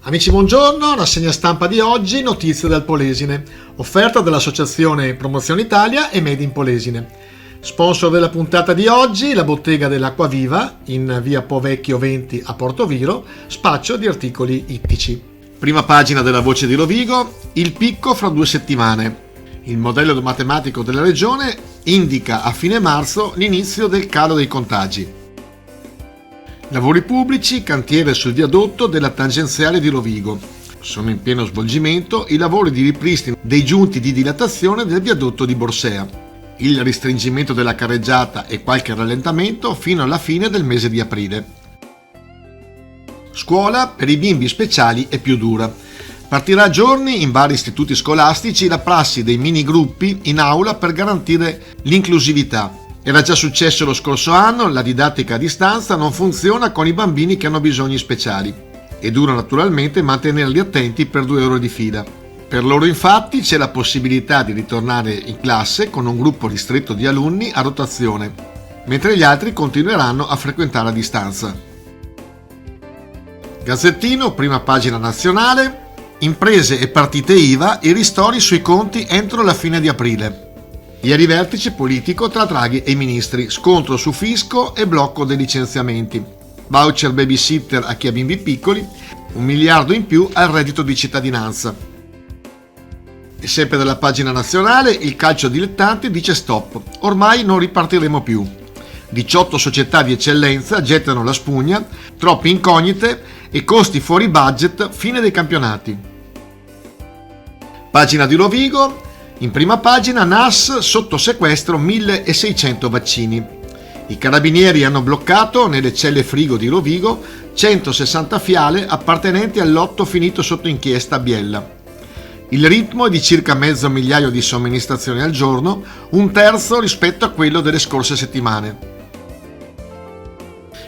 Amici, buongiorno, rassegna stampa di oggi, notizie dal Polesine, offerta dell'Associazione Promozione Italia e Made in Polesine. Sponsor della puntata di oggi, la bottega dell'Acqua Viva, in via Po Vecchio 20 a Portoviro, spaccio di articoli ittici. Prima pagina della Voce di Rovigo, il picco fra 2 settimane. Il modello matematico della regione indica a fine marzo l'inizio del calo dei contagi. Lavori pubblici, cantiere sul viadotto della tangenziale di Rovigo. Sono in pieno svolgimento i lavori di ripristino dei giunti di dilatazione del viadotto di Borsea. Il restringimento della carreggiata e qualche rallentamento fino alla fine del mese di aprile. Scuola per i bimbi speciali è più dura. Partirà a giorni in vari istituti scolastici la prassi dei mini gruppi in aula per garantire l'inclusività. Era già successo lo scorso anno, la didattica a distanza non funziona con i bambini che hanno bisogni speciali e dura naturalmente mantenerli attenti per 2 ore di fila. Per loro infatti c'è la possibilità di ritornare in classe con un gruppo ristretto di alunni a rotazione, mentre gli altri continueranno a frequentare a distanza. Gazzettino, prima pagina nazionale, imprese e partite IVA e ristori sui conti entro la fine di aprile. Ieri vertice politico tra Draghi e i ministri, scontro su fisco e blocco dei licenziamenti. Voucher babysitter a chi ha bimbi piccoli, 1 miliardo in più al reddito di cittadinanza. E sempre dalla pagina nazionale, il calcio dilettanti dice stop, ormai non ripartiremo più. 18 società di eccellenza gettano la spugna, troppe incognite e costi fuori budget, fine dei campionati. Pagina di Rovigo. In prima pagina NAS sotto sequestro 1600 vaccini. I carabinieri hanno bloccato nelle celle frigo di Rovigo 160 fiale appartenenti al lotto finito sotto inchiesta a Biella. Il ritmo è di circa 500 di somministrazioni al giorno, 1/3 rispetto a quello delle scorse settimane.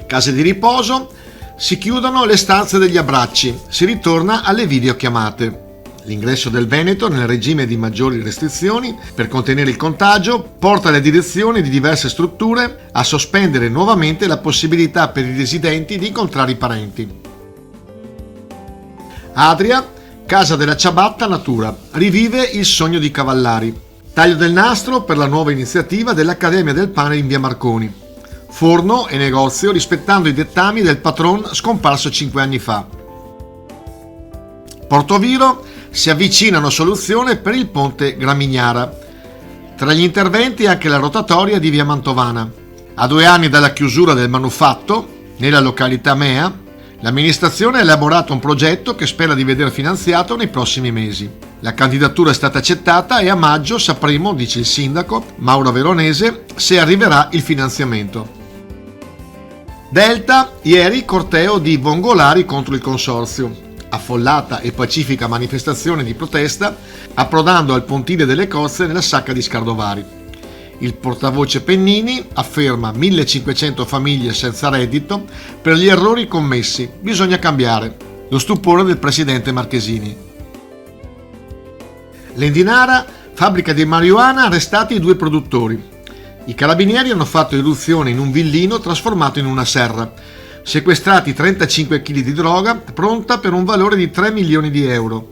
Case di riposo, si chiudono le stanze degli abbracci, si ritorna alle videochiamate. L'ingresso del Veneto nel regime di maggiori restrizioni per contenere il contagio porta le direzioni di diverse strutture a sospendere nuovamente la possibilità per i residenti di incontrare i parenti. Adria, casa della ciabatta natura, rivive il sogno di Cavallari. Taglio del nastro per la nuova iniziativa dell'Accademia del Pane in via Marconi. Forno e negozio rispettando i dettami del patron scomparso 5 anni fa. Portoviro, si avvicinano soluzioni per il ponte Gramignara. Tra gli interventi anche la rotatoria di via Mantovana. A 2 anni dalla chiusura del manufatto, nella località Mea, l'amministrazione ha elaborato un progetto che spera di vedere finanziato nei prossimi mesi. La candidatura è stata accettata e a maggio sapremo, dice il sindaco Mauro Veronese, se arriverà il finanziamento. Delta, ieri corteo di Vongolari contro il consorzio. Affollata e pacifica manifestazione di protesta, approdando al pontile delle Cozze nella sacca di Scardovari. Il portavoce Pennini afferma 1500 famiglie senza reddito per gli errori commessi, bisogna cambiare. Lo stupore del presidente Marchesini. Lendinara, fabbrica di marijuana, arrestati i 2 produttori. I carabinieri hanno fatto irruzione in un villino trasformato in una serra. Sequestrati 35 kg di droga, pronta per un valore di 3 milioni di euro.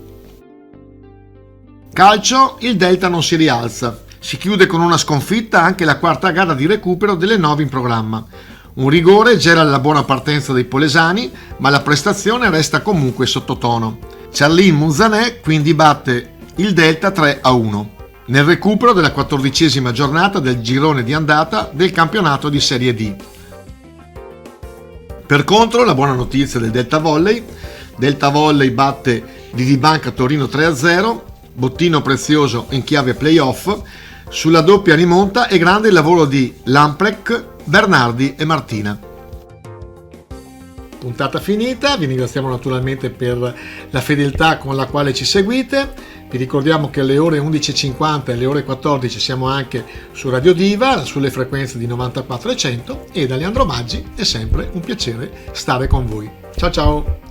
Calcio, il Delta non si rialza. Si chiude con una sconfitta anche la 4ª gara di recupero delle 9 in programma. Un rigore gela la buona partenza dei polesani, ma la prestazione resta comunque sottotono. Charlin Munzanè quindi batte il Delta 3-1 nel recupero della 14ª giornata del girone di andata del campionato di Serie D. Per contro, la buona notizia del Delta Volley. Delta Volley batte Vivibanca Torino 3-0, bottino prezioso in chiave playoff. Sulla doppia rimonta è grande il lavoro di Lamprek, Bernardi e Martina. Puntata finita, vi ringraziamo naturalmente per la fedeltà con la quale ci seguite. Vi ricordiamo che alle ore 11.50 e alle ore 14 siamo anche su Radio Diva, sulle frequenze di 94 e 100, e da Leandro Maggi è sempre un piacere stare con voi. Ciao ciao!